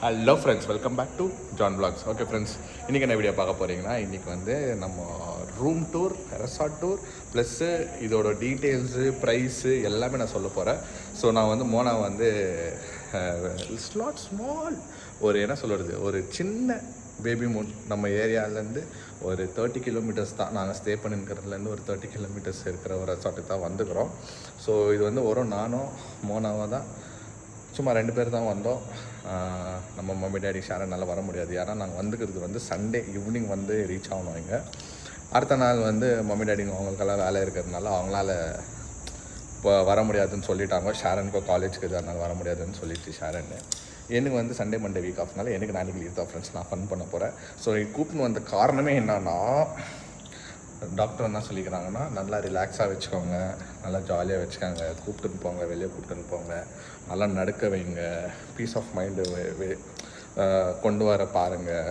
Hello friends, welcome back to John vlogs. Okay friends, இன்றைக்கி என்ன video பார்க்க போகிறீங்கன்னா, இன்றைக்கி வந்து நம்ம room tour, resort tour plus இதோட டீட்டெயில்ஸு, ப்ரைஸு எல்லாமே நான் சொல்ல போகிறேன். ஸோ நான் வந்து மோனா வந்து ஸ்மால் ஒரு என்ன சொல்கிறது, ஒரு சின்ன பேபி மூன் நம்ம ஏரியாவிலேருந்து ஒரு 30 கிலோமீட்டர்ஸ் தான் நாங்கள் ஸ்டே பண்ணிருக்கிறதுலேருந்து ஒரு 30 கிலோமீட்டர்ஸ் இருக்கிற ஒரு ரெசார்ட்டுக்கு தான் வந்துக்கிறோம். ஸோ இது வந்து நானும் மோனாவாக தான் சும்மா 2 பேர் தான் வந்தோம். நம்ம மம்மி டேடி ஷேரனால் வர முடியாது. ஏன்னா நாங்கள் வந்துக்கிறது வந்து சண்டே ஈவினிங் வந்து ரீச் ஆகணும். இங்கே அடுத்த நாள் வந்து மம்மி டேடிங்க அவங்களுக்கெல்லாம் வேலை இருக்கிறதுனால அவங்களால இப்போ வர முடியாதுன்னு சொல்லிட்டாங்க. ஷேரனுக்கோ காலேஜுக்கு இது அதனால் வர முடியாதுன்னு சொல்லிட்டு ஷேரன். எனக்கு வந்து சண்டே மண்டே வீக் ஆஃப்னால எனக்கு நாளைக்கு லீவ் தான் ஃப்ரெண்ட்ஸ். நான் ஃபன் பண்ண போகிறேன். ஸோ கூப்பிட்டு வந்த காரணமே என்னன்னா, டாக்டர் என்ன சொல்லிக்கிறாங்கன்னா, நல்லா ரிலாக்ஸாக வச்சுக்கோங்க, நல்லா ஜாலியாக வச்சுக்கோங்க, கூப்பிட்டுன்னு போங்க, வெளியே கூப்பிட்டுன்னு போங்க, நல்லா நடக்க வைங்க, பீஸ் ஆஃப் மைண்டு கொண்டு வர பாருங்கள்.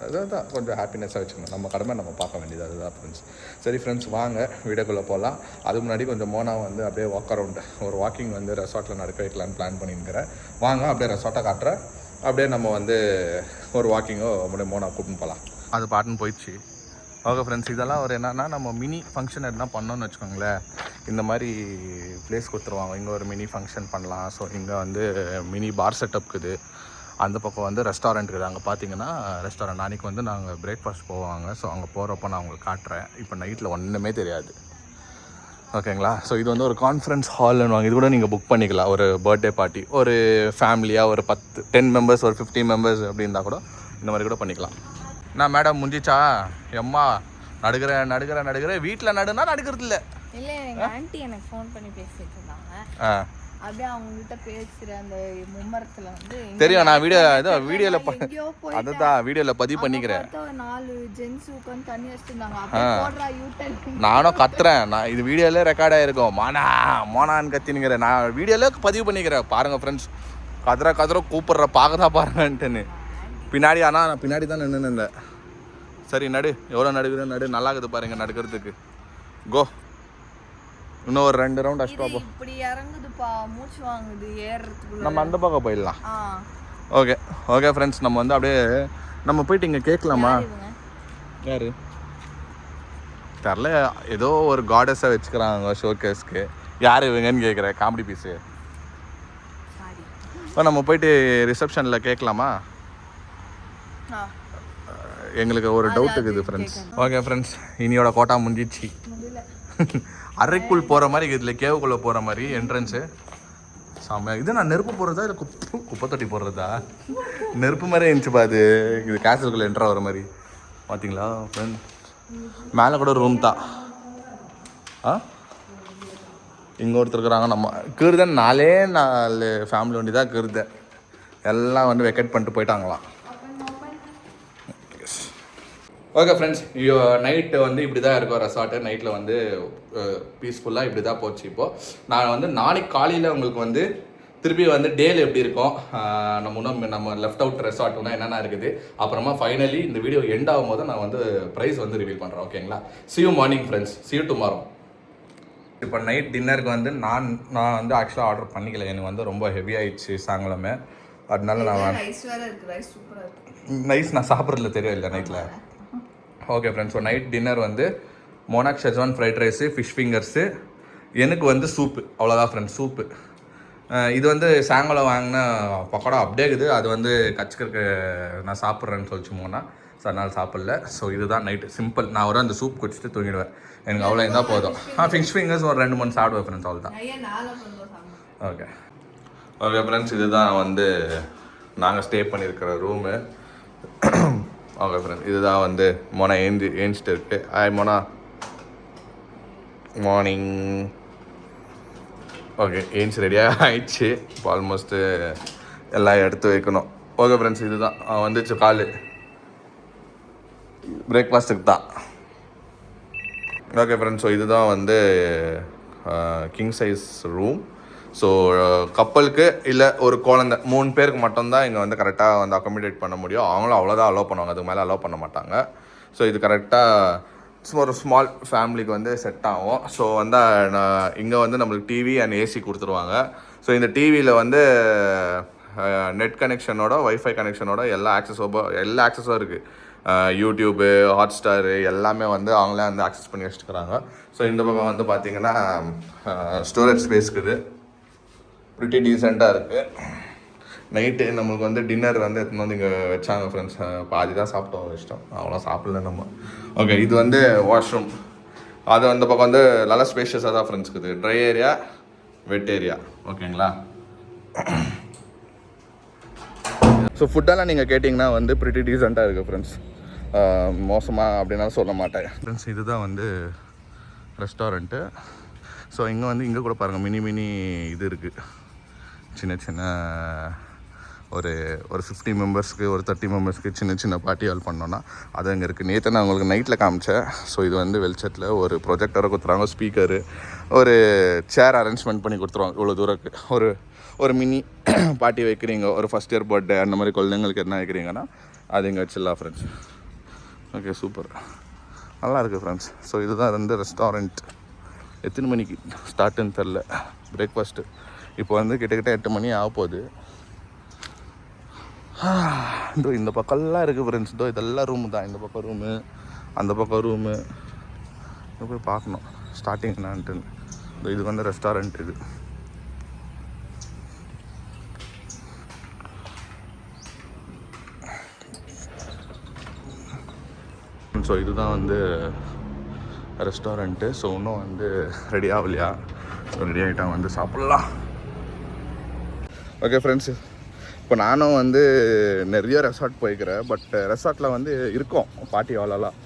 அதுதான் கொஞ்சம் ஹாப்பினஸ்ஸாக வச்சுக்கணும். நம்ம கடமை நம்ம பார்க்க வேண்டியது அதுதான் ஃப்ரெண்ட்ஸ். சரி ஃப்ரெண்ட்ஸ், வாங்க வீடியோக்குள்ளே போகலாம். அதுக்கு முன்னாடி கொஞ்சம் மோனா வந்து அப்படியே வாக் அரவுண்ட் ஒரு வாக்கிங் வந்து ரெசார்ட்டில் நடக்க வைக்கலான்னு பிளான் பண்ணியிருக்கிறேன். வாங்க அப்படியே ரெசார்ட்டை காட்டுறேன். அப்படியே நம்ம வந்து ஒரு வாக்கிங்கோ அப்படியே மோனா கூப்பிட்டு போகலாம். அது பாட்டுன்னு போயிடுச்சு. ஓகே ஃப்ரெண்ட்ஸ், இதெல்லாம் ஒரு என்னென்னா, நம்ம மினி ஃபங்க்ஷன் எதுனா பண்ணோன்னு வச்சுக்கோங்களேன், இந்த மாதிரி ப்ளேஸ் கொடுத்துருவாங்க. இங்கே ஒரு மினி ஃபங்க்ஷன் பண்ணலாம். ஸோ இங்கே வந்து மினி பார் செட்டப்க்குது. அந்த பக்கம் வந்து ரெஸ்டாரண்ட் இருக்குது. அங்கே பார்த்தீங்கன்னா ரெஸ்டாரண்ட் அன்றைக்கி வந்து நாங்கள் பிரேக்ஃபாஸ்ட் போவாங்க. ஸோ அங்கே போகிறப்போ நான் உங்களுக்கு காட்டுறேன். இப்போ நைட்டில் ஒன்றுமே தெரியாது, ஓகேங்களா? ஸோ இது வந்து ஒரு கான்ஃபரன்ஸ் ஹால்னு இது கூட நீங்கள் புக் பண்ணிக்கலாம். ஒரு பர்த்டே பார்ட்டி, ஒரு ஃபேமிலியாக ஒரு 10 மெம்பர்ஸ், ஒரு 50 மெம்பர்ஸ் அப்படி இருந்தால் கூட இந்த மாதிரி கூட பண்ணிக்கலாம். நான் மேடம் முடிஞ்சிச்சா? எம்மா நடுக்கிறேன் வீட்டில் நடுனா நடுக்கிறது இல்லை. இல்லை, எங்கள் ஆண்டி எனக்கு ஃபோன் பண்ணி பேசிட்டு இருந்தாங்க. அப்படியே அவங்ககிட்ட பேசுகிற அந்த மும்மரத்தில் வந்து தெரியும். நான் வீடியோவில் அதுதான் வீடியோவில் பதிவு பண்ணிக்கிறேன். 4 ஜென்ஸ் உட்காந்து தண்ணி வச்சுருந்தாங்க. நானும் கத்துறேன். நான் இது வீடியோவில் ரெக்கார்ட் ஆகிருக்கோம். மோனான்னு கத்தினுங்கிறேன். நான் வீடியோவில் பதிவு பண்ணிக்கிறேன். பாருங்கள் ஃப்ரெண்ட்ஸ், கதற கூப்பிட்ற பார்க்கதான் பாருங்கன்ட்டுன்னு. பின்னாடி ஆனால் நான் பின்னாடி தான் நின்று இருந்தேன். சரி நடு, எவ்வளோ நடுக்கிறேன் நல்லா இருக்குது பாருங்கள் நடுக்கிறதுக்கு. கோ, இன்னும் ஒரு 2 ரவுண்ட் அஷ்டா போ. இப்படி இறங்குதுப்பா, மூச்சு வாங்குது ஏறுறதுக்கு. நம்ம அந்த பக்கம் போயிடலாம். ஓகே ஃப்ரெண்ட்ஸ், நம்ம வந்து அப்படியே நம்ம போயிட்டு இங்கே கேட்கலாமா? யாரு தெரில, ஏதோ ஒரு காடஸை வச்சுக்கிறாங்க ஷோகேஸ்க்கு. யார் இவங்கன்னு கேட்குறேன், காமெடி பீஸு. இப்போ நம்ம போயிட்டு ரிசப்ஷனில் கேட்கலாமா? எங்களுக்கு ஒரு டவுட் இருக்குது ஃப்ரெண்ட்ஸ். ஓகே ஃப்ரெண்ட்ஸ், இனியோட கோட்டா முடிஞ்சிச்சு. அறைக்குள் போகிற மாதிரி இதில் கேவுக்குள்ளே போகிற மாதிரி என்ட்ரன்ஸு சாமி. இது நான் நெருப்பு போடுறதா இல்லை குப்பை தொட்டி போடுறதா? நெருப்பு மாதிரி இருந்துச்சுப்பா. இது கேசலுக்குள்ளே என்ட்ரு ஆகிற மாதிரி பார்த்தீங்களா ஃப்ரெண்ட்? மேலே கூட ரூம் தான். இங்கே ஒருத்தர் இருக்கிறாங்க. நம்ம கீறுதான் 4 ஃபேமிலி ஒண்டி தான் கீறுத. எல்லாம் வந்து வெக்கேட் பண்ணிட்டு போயிட்டாங்களாம். ஓகே ஃப்ரெண்ட்ஸ், நைட்டு வந்து இப்படி தான் இருக்கும் ரெசார்ட்டு. நைட்டில் வந்து பீஸ்ஃபுல்லாக இப்படி தான் போச்சு. இப்போது நான் வந்து நாளைக்கு காலையில் உங்களுக்கு வந்து திருப்பி வந்து டேல எப்படி இருக்கும், நம்ம லெஃப்ட் அவுட் ரெசார்ட்னா என்னென்ன இருக்குது, அப்புறமா ஃபைனலி இந்த வீடியோ எண்ட் ஆகும் போது நான் வந்து ப்ரைஸ் வந்து ரிவீல் பண்ணுறேன். ஓகேங்களா? see you morning friends, see you tomorrow. இப்போ நைட் டின்னருக்கு வந்து நான் வந்து ஆக்சுவலாக ஆர்டர் பண்ணிக்கல. எனக்கு வந்து ரொம்ப ஹெவி ஆயிடுச்சு சாயங்காலமே. அதனால நான் நைஸ் நான் சாப்பிட்றதுல தெரியும் இல்லை நைட்டில். Okay friends, so night dinner வந்து மோனாக் schezwan fried rice, fish fingers, எனக்கு வந்து சூப்பு. அவ்வளோதான் ஃப்ரெண்ட்ஸ், சூப்பு. இது வந்து சாயங்காலம் வாங்கின பக்கோடா அப்படியே இருக்குது. அது வந்து கச்சிக்கிறக்கு நான் சாப்பிட்றேன்னு சொல்லிச்சு மோனா. ஸோ அதனால் சாப்பிடல. ஸோ இதுதான் நைட்டு சிம்பிள். நான் ஒரு அந்த சூப் குடிச்சிட்டு தூங்கிடுவேன். எனக்கு அவ்வளோ இருந்தால் போதும். ஃபிஷ் ஃபிங்கர்ஸ் ஒரு 2 மந்த்ஸ் சாப்பிடுவேன் ஃப்ரெண்ட்ஸ், அவ்வளோ தான். ஓகே ஃப்ரெண்ட்ஸ், இதுதான் வந்து நாங்கள் ஸ்டே பண்ணியிருக்கிற ரூமு. ஓகே ஃப்ரெண்ட்ஸ், இதுதான் வந்து மோனா ஏஞ்சிட்டு இருக்கு. Hi Mona, morning. ஓகே, ஏஞ்சி ரெடியாக ஆயிடுச்சு. இப்போ ஆல்மோஸ்ட்டு எல்லாம் எடுத்து வைக்கணும். ஓகே ஃப்ரெண்ட்ஸ், இதுதான் வந்துச்சு காலு பிரேக்ஃபாஸ்ட்டுக்கு தான். ஓகே ஃப்ரெண்ட்ஸ், ஸோ இதுதான் வந்து கிங் சைஸ் ரூம். ஸோ கப்பலுக்கு இல்லை ஒரு குழந்தை 3 பேருக்கு மட்டும்தான் இங்கே வந்து கரெக்டாக வந்து அக்காமடேட் பண்ண முடியும். அவங்களும் அவ்வளோதான் அலோவ் பண்ணுவாங்க, அதுக்கு மேலே அலோவ் பண்ண மாட்டாங்க. ஸோ இது கரெக்டாக ஒரு ஸ்மால் ஃபேமிலிக்கு வந்து செட் ஆகும். ஸோ வந்து இங்கே வந்து நம்மளுக்கு டிவி அண்ட் ஏசி கொடுத்துருவாங்க. ஸோ இந்த டிவியில் வந்து நெட் கனெக்ஷனோட வைஃபை கனெக்ஷனோட எல்லா ஆக்சஸும் இருக்குது. யூடியூப்பு, ஹாட்ஸ்டாரு எல்லாமே வந்து அவங்களே வந்து ஆக்சஸ் பண்ணி வச்சுருக்கிறாங்க. ஸோ இந்த பக்கம் வந்து பார்த்திங்கன்னா ஸ்டோரேஜ் ஸ்பேஸ் இருக்குது, ப்ரிட்டி டீசெண்டாக இருக்குது. நைட்டு நம்மளுக்கு வந்து டின்னர் வந்து எடுத்துன்னு வந்து இங்கே வச்சாங்க ஃப்ரெண்ட்ஸ். பாதி தான் சாப்பிட்டோம், இஷ்டம் அவ்வளோ சாப்பிடல நம்ம. ஓகே, இது வந்து வாஷ்ரூம். அது அந்த பக்கம் வந்து நல்லா ஸ்பேஷியஸாக தான் ஃப்ரெண்ட்ஸ் இருக்குது. ட்ரை ஏரியா, வெட் ஏரியா. ஓகேங்களா? ஸோ ஃபுட்டெல்லாம் நீங்கள் கேட்டிங்கன்னா வந்து ப்ரிட்டி டீசெண்டாக இருக்குது ஃப்ரெண்ட்ஸ். மோசமாக அப்படின்னா சொல்ல மாட்டேன் ஃப்ரெண்ட்ஸ். இதுதான் வந்து ரெஸ்டாரண்ட்டு. ஸோ இங்கே கூட பாருங்கள் மினி இது இருக்குது. சின்ன ஒரு 50 மெம்பர்ஸ்க்கு ஒரு 30 மெம்பர்ஸ்க்கு சின்ன பார்ட்டி ஹால் பண்ணோன்னா அது அங்கே இருக்குது. நேற்று நான் உங்களுக்கு நைட்டில் காமிச்சேன். ஸோ இது வந்து வெளிச்சத்தில் ஒரு ப்ரொஜெக்டரை கொடுத்துருவாங்க, ஸ்பீக்கரு, ஒரு சேர் அரேஞ்ச்மெண்ட் பண்ணி கொடுத்துருவாங்க. இவ்வளோ தூரக்கு ஒரு மினி பார்ட்டி வைக்கிறீங்க, ஒரு ஃபஸ்ட் இயர் பர்த்டே அந்த மாதிரி குழந்தைங்களுக்கு என்ன வைக்கிறீங்கன்னா அது இங்கே வச்சிடலாம் ஃப்ரெண்ட்ஸ். ஓகே, சூப்பர், நல்லா இருக்குது ஃப்ரெண்ட்ஸ். ஸோ இதுதான் வந்து ரெஸ்டாரண்ட். எத்தனை மணிக்கு ஸ்டார்ட்டுன்னு தெரில பிரேக்ஃபாஸ்ட்டு. இப்போ வந்து கிட்டத்தட்ட 8 மணி ஆக போகுது. இந்த பக்கம்லாம் இருக்குது ஃப்ரெண்ட்ஸ். இதெல்லாம் ரூமு தான். இந்த பக்கம் ரூமு, அந்த பக்கம் ரூமு. போய் பார்க்கணும் ஸ்டார்டிங் என்னான்ட்டுன்னு. இது வந்து ரெஸ்டாரண்ட். இது ஸோ இதுதான் வந்து ரெஸ்டாரண்ட்டு. ஸோ இன்னும் வந்து ரெடி ஆகலையா? ஸோ ரெடி ஆகிட்டால் வந்து சாப்பிட்லாம். ஓகே ஃப்ரெண்ட்ஸ், இப்போ நானும் வந்து நிறைய ரெசார்ட் போய்க்கிறேன். பட் ரெசார்ட்டில் வந்து இருக்கும் பார்ட்டி ஹாலெல்லாம்.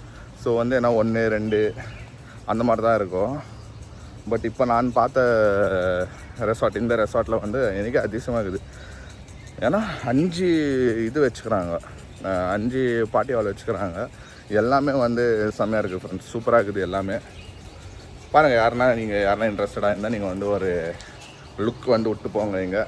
ஸோ வந்து என்ன 1, 2 அந்த மாதிரி தான் இருக்கும். பட் இப்போ நான் பார்த்த இந்த ரெசார்ட்டில் வந்து எனக்கு அதிசயமாக இருக்குது. ஏன்னா 5 இது வச்சுக்கிறாங்க, 5 பார்ட்டி ஹால் வச்சுக்கிறாங்க. எல்லாமே வந்து செம்மையாக இருக்குது ஃப்ரெண்ட்ஸ், சூப்பராக இருக்குது எல்லாமே. பாருங்கள், யாருன்னா இன்ட்ரெஸ்டடாக இருந்தால் நீங்கள் வந்து ஒரு லுக் வந்து விட்டு போங்க. இங்கே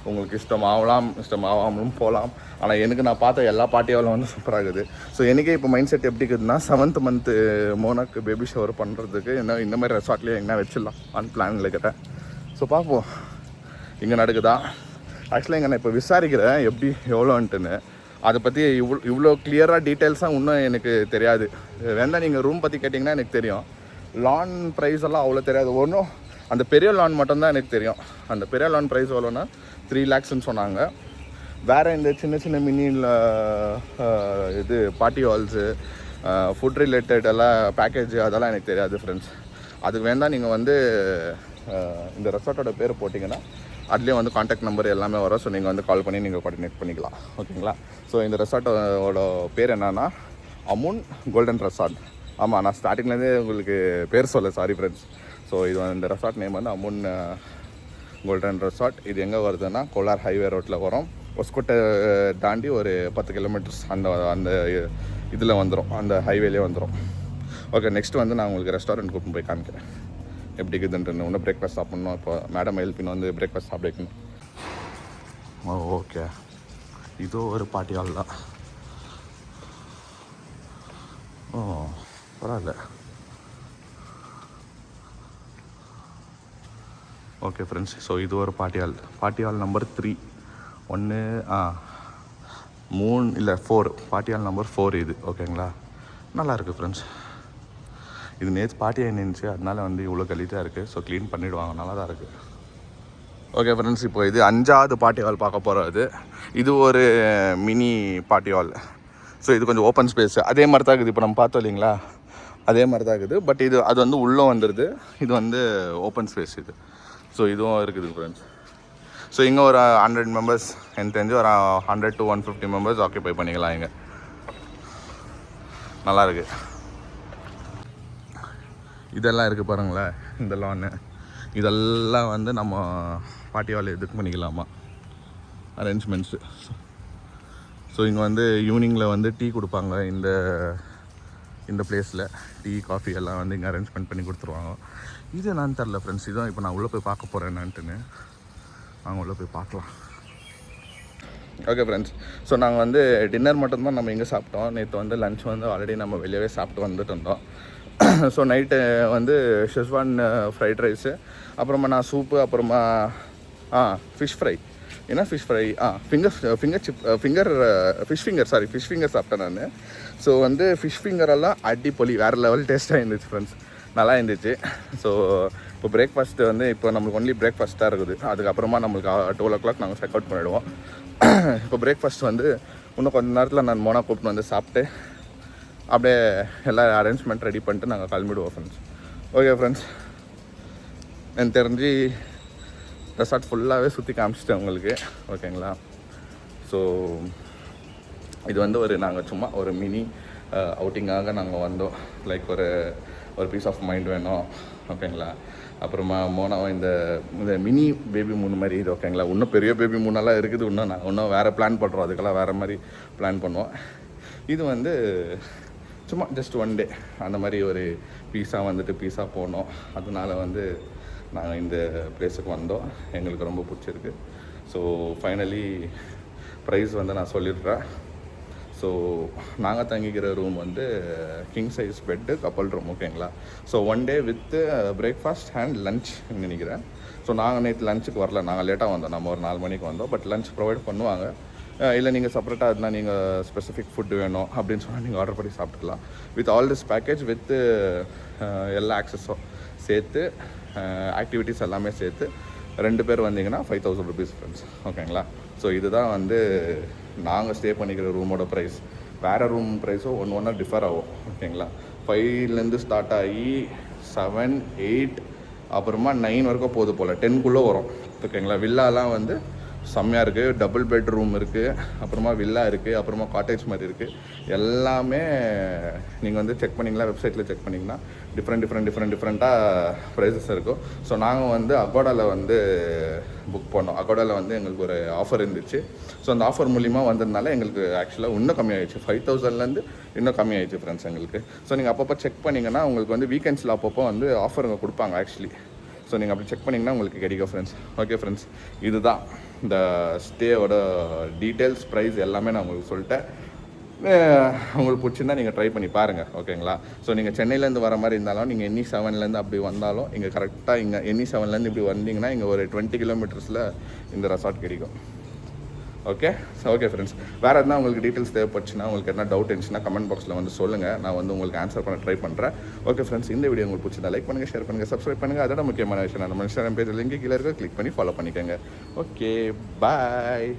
உங்களுக்கு இஷ்டமாகலாமலும் போகலாம். ஆனால் எனக்கு நான் பார்த்த எல்லா பார்ட்டியாலும் வந்து சூப்பராக இருக்குது. ஸோ எனக்கே இப்போ மைண்ட் செட் எப்படி இருக்குதுன்னா 7th மந்த்து மோனாக்கு பேபி ஷவர் பண்ணுறதுக்கு இந்த மாதிரி ரெசார்ட்லேயே எங்கன்னா வச்சிடலாம் அந்த பிளானில் கேட்டேன். ஸோ பார்ப்போம் இங்கே நடக்குதா. ஆக்சுவலாக இங்கே நான் இப்போ விசாரிக்கிறேன் எப்படி எவ்வளோன்ட்டுன்னு. அதை பற்றி இவ்வளோ கிளியராக டீட்டெயில்ஸாக இன்னும் எனக்கு தெரியாது. வேணால் நீங்கள் ரூம் பற்றி கேட்டிங்கன்னா எனக்கு தெரியும். லான் ப்ரைஸ் எல்லாம் அவ்வளோ தெரியாது. ஒன்றும் அந்த பெரிய லான் மட்டும்தான் எனக்கு தெரியும். அந்த பெரிய லான் ப்ரைஸ் எவ்வளோன்னா 3 lakhsன்னு சொன்னாங்க. வேறு இந்த சின்ன மினியில் இது பார்ட்டி ஹால்ஸு, ஃபுட் ரிலேட்டட் எல்லாம் பேக்கேஜ் அதெல்லாம் எனக்கு தெரியாது ஃப்ரெண்ட்ஸ். அதுக்கு வேணால் நீங்கள் வந்து இந்த ரெசார்ட்டோட பேர் போட்டிங்கன்னா அதுலேயே வந்து காண்டாக்ட் நம்பர் எல்லாமே வரும். ஸோ நீங்கள் வந்து கால் பண்ணி நீங்கள் கோஆர்டினேட் பண்ணிக்கலாம். ஓகேங்களா? ஸோ இந்த ரெசார்ட்டோட பேர் என்னன்னா அமுன் கோல்டன் ரெசார்ட். ஆமாம், நான் ஸ்டார்டிங்லேருந்தே உங்களுக்கு பேர் சொல்ல சாரி ஃப்ரெண்ட்ஸ். ஸோ இது இந்த ரெசார்ட் நேம் வந்து அமுன் கோல்டன் ரெசார்ட். இது எங்கே வருதுன்னா கோலார் ஹைவே ரோட்டில் வரும். ஒஸ்கோட்டை தாண்டி ஒரு 10 கிலோமீட்டர்ஸ் அந்த இதில் வந்துடும், அந்த ஹைவேலேயே வந்துடும். ஓகே, நெக்ஸ்ட் வந்து நான் உங்களுக்கு ரெஸ்டாரண்ட் கூப்பிட்டு போய் காமிக்கிறேன் எப்படி இருக்குதுன்ட்டு. இன்னும் பிரேக்ஃபாஸ்ட் சாப்பிட்ணும். இப்போ மேடம் ஹெல்ப்பின்னு வந்து பிரேக்ஃபாஸ்ட் சாப்பிட வைக்கணும். ஓகே, இதோ ஒரு பார்ட்டி ஹால் தான். பரவாயில்ல. ஓகே ஃப்ரெண்ட்ஸ், ஸோ இது ஒரு பார்ட்டி ஹால் நம்பர் 3. 3 இல்லை 4 பார்ட்டி ஹால் நம்பர் 4 இது. ஓகேங்களா? நல்லாயிருக்கு ஃப்ரெண்ட்ஸ். இது நேற்று பார்ட்டி ஆகிருந்துச்சு, அதனால வந்து இவ்வளோ கலீட்டாக இருக்குது. ஸோ க்ளீன் பண்ணிவிடுவாங்க, நல்லா தான் இருக்குது. ஓகே ஃப்ரெண்ட்ஸ், இப்போ இது 5வது பார்ட்டி ஹால் பார்க்க போகிறது. இது ஒரு மினி பார்ட்டி ஹால். ஸோ இது கொஞ்சம் ஓப்பன் ஸ்பேஸ். அதே மாதிரி தான் இருக்குது, இப்போ நம்ம பார்த்தோம் இல்லைங்களா, அதே மாதிரி தான் இருக்குது. பட் அது வந்து உள்ளே வந்துடுது. இது வந்து ஓப்பன் ஸ்பேஸ் இது. ஸோ இதுவும் இருக்குது ஃப்ரெண்ட்ஸ். ஸோ இங்கே ஒரு 100 மெம்பர்ஸ், எனக்கு தெரிஞ்சு ஒரு 100 to 150 மெம்பர்ஸ் ஆக்கியபை பண்ணிக்கலாம். இங்கே நல்லாயிருக்கு. இதெல்லாம் இருக்குது பாருங்களேன், இந்த லான்னு. இதெல்லாம் வந்து நம்ம பார்ட்டி ஹால் எதுக்கு பண்ணிக்கலாமா அரேஞ்ச்மெண்ட்ஸு. ஸோ இங்கே வந்து ஈவினிங்கில் வந்து டீ கொடுப்பாங்க. இந்த பிளேஸில் டீ காஃபி எல்லாம் வந்து இங்கே அரேஞ்ச்மெண்ட் பண்ணி கொடுத்துருவாங்க. இது என்னன்னு தெரில ஃப்ரெண்ட்ஸ். இதுதான் இப்போ நான் உள்ளே போய் பார்க்க போகிறேன் என்னான்ட்டுன்னு. நாங்கள் உள்ளே போய் பார்க்கலாம். ஓகே ஃப்ரெண்ட்ஸ், ஸோ நாங்கள் வந்து டின்னர் மட்டும்தான் நம்ம இங்கே சாப்பிட்டோம். நேற்று வந்து லன்ச் வந்து ஆல்ரெடி நம்ம வெளியவே சாப்பிட்டு வந்துட்டு இருந்தோம். ஸோ நைட்டு வந்து ஷெஸ்வான் ஃப்ரைட் ரைஸு, அப்புறமா நான் சூப்பு, அப்புறமா ஃபிஷ் ஃப்ரை. என்ன ஃபிஷ் ஃப்ரை ஃபிஷ் ஃபிங்கர் சாப்பிட்டேன் நான். ஸோ வந்து ஃபிஷ் ஃபிங்கரெல்லாம் அடிப்பொலி வேறு லெவல் டேஸ்ட்டாக இருந்துச்சு ஃப்ரெண்ட்ஸ், நல்லா இருந்துச்சு. ஸோ இப்போ பிரேக்ஃபாஸ்ட்டு வந்து இப்போ நம்மளுக்கு ஒன்லி பிரேக்ஃபாஸ்ட்டாக இருக்குது. அதுக்கப்புறமா நம்மளுக்கு 12 o'clock நாங்கள் செக் அவுட் பண்ணிவிடுவோம். இப்போ பிரேக்ஃபாஸ்ட் வந்து இன்னும் கொஞ்சம் நேரத்தில் நான் மோனா கூப்பிட்டு வந்து சாப்பிட்டு அப்படியே எல்லா அரேஞ்ச்மெண்ட் ரெடி பண்ணிட்டு நாங்கள் கிளம்பிடுவோம் ஃப்ரெண்ட்ஸ். ஓகே ஃப்ரெண்ட்ஸ், எனக்கு தெரிஞ்சு ரெசார்ட் ஃபுல்லாகவே சுற்றி காமிச்சிட்டேன் உங்களுக்கு, ஓகேங்களா? ஸோ இது வந்து நாங்கள் சும்மா ஒரு மினி அவுட்டிங்காக நாங்கள் வந்தோம். லைக் ஒரு பீஸ் ஆஃப் மைண்ட் வேணும், ஓகேங்களா? அப்புறமா மோனாவும் இந்த மினி பேபி மூணு மாதிரி இது, ஓகேங்களா? இன்னும் பெரிய பேபி மூணெல்லாம் இருக்குது. இன்னும் வேறு பிளான் பண்ணுறோம், அதுக்கெல்லாம் வேறு மாதிரி பிளான் பண்ணுவோம். இது வந்து சும்மா ஜஸ்ட் 1 day அந்த மாதிரி ஒரு பீஸாக போனோம். அதனால வந்து நாங்கள் இந்த பிளேஸுக்கு வந்தோம். எங்களுக்கு ரொம்ப பிடிச்சிருக்கு. ஸோ ஃபைனலி ப்ரைஸ் வந்து நான் சொல்லிடுறேன். ஸோ நாங்கள் தங்கிக்கிற ரூம் வந்து கிங் சைஸ் பெட்டு கப்பல் ரூம், ஓகேங்களா? So 1 day with breakfast and lunch நினைக்கிறேன். ஸோ நாங்கள் நேற்று லஞ்சுக்கு வரல, நாங்கள் லேட்டாக வந்தோம். நம்ம ஒரு 4 மணிக்கு வந்தோம். பட் லஞ்ச் ப்ரொவைட் பண்ணுவாங்க. இல்லை நீங்கள் செப்பரேட்டாக இருந்தால் நீங்கள் ஸ்பெசிஃபிக் ஃபுட்டு வேணும் அப்படின்னு சொன்னால் நீங்கள் ஆர்டர் பண்ணி சாப்பிட்டுக்கலாம். With all this package with எல்லா ஆக்சஸும் சேர்த்து ஆக்டிவிட்டீஸ் எல்லாமே சேர்த்து 2 பேர் வந்தீங்கன்னா 5,000 rupees ஃப்ரெண்ட்ஸ், ஓகேங்களா? ஸோ இதுதான் வந்து நாங்கள் ஸ்டே பண்ணிக்கிற ரூமோட ப்ரைஸ். வேறு ரூம் ப்ரைஸும் ஒன்று டிஃபர் ஆகும், ஓகேங்களா? 5லேருந்து ஸ்டார்ட் ஆகி 7, 8 அப்புறமா 9 வரைக்கும் போகுது போல், 10க்குள்ளே வரும், ஓகேங்களா? வில்லாலாம் வந்து செம்மையாக இருக்குது. டபுள் பெட்ரூம் இருக்குது, அப்புறமா வில்லா இருக்குது, அப்புறமா காட்டேஜ் மாதிரி இருக்குது. எல்லாமே நீங்கள் வந்து செக் பண்ணிங்களா, வெப்சைட்டில் செக் பண்ணிங்கன்னா டிஃப்ரெண்ட்டாக ப்ரைஸஸ் இருக்கும். ஸோ நாங்கள் வந்து அகோடாவில் வந்து புக் பண்ணோம். அகோடாவில் வந்து எங்களுக்கு ஒரு ஆஃபர் இருந்துச்சு. ஸோ அந்த ஆஃபர் மூலிமா வந்ததுனால எங்களுக்கு ஆக்சுவலாக இன்னும் கம்மியாகிடுச்சு. 5,000லேருந்து இன்னும் கம்மியாகிடுச்சு ஃப்ரெண்ட்ஸ் எங்களுக்கு. ஸோ நீங்கள் அப்பப்போ செக் பண்ணிங்கன்னா உங்களுக்கு வந்து வீக்கெண்ட்ஸில் அப்பப்போ வந்து ஆஃபருங்க கொடுப்பாங்க ஆக்சுவலி. ஸோ நீங்கள் அப்படி செக் பண்ணிங்கன்னா உங்களுக்கு கிடைக்கும் ஃப்ரெண்ட்ஸ். ஓகே ஃப்ரெண்ட்ஸ், இதுதான் இந்த ஸ்டேவோட டீட்டெயில்ஸ், ப்ரைஸ் எல்லாமே நான் உங்களுக்கு சொல்லிட்டேன். உங்களுக்கு பிடிச்சிருந்தா நீங்கள் ட்ரை பண்ணி பாருங்கள், ஓகேங்களா? ஸோ நீங்கள் சென்னையிலேருந்து வர மாதிரி இருந்தாலும் நீங்கள் NE 7லேருந்து அப்படி வந்தாலும் இங்கே கரெக்டாக இங்கே NE 7லேருந்து இப்படி வந்தீங்கன்னா இங்கே ஒரு 20 kilometers இந்த ரெசார்ட் கிடைக்கும். ஓகே ஃப்ரெண்ட்ஸ், வேறு எதுனா உங்களுக்கு டீட்டெயில்ஸ் தேவைப்பட்டுச்சுன்னா, உங்களுக்கு என்ன டவுட் இருந்துச்சுன்னா கமெண்ட் பாக்ஸில் வந்து சொல்லுங்கள். நான் வந்து உங்களுக்கு ஆன்சர் பண்ண ட்ரை பண்ணுறேன். ஓகே ஃப்ரெண்ட்ஸ், இந்த வீடியோ உங்களுக்கு பிடிச்சிருந்தா லைக் பண்ணுங்கள், ஷேர் பண்ணுங்கள், சப்ஸ்கிரைப் பண்ணுங்கள். அதோட முக்கியமான விஷயம், நம்ம இன்ஸ்டாகிராம் பேஜ் லிங்க் கீழே இருக்க கிளிக் பண்ணி ஃபாலோ பண்ணிக்கோங்க. ஓகே, பாய்.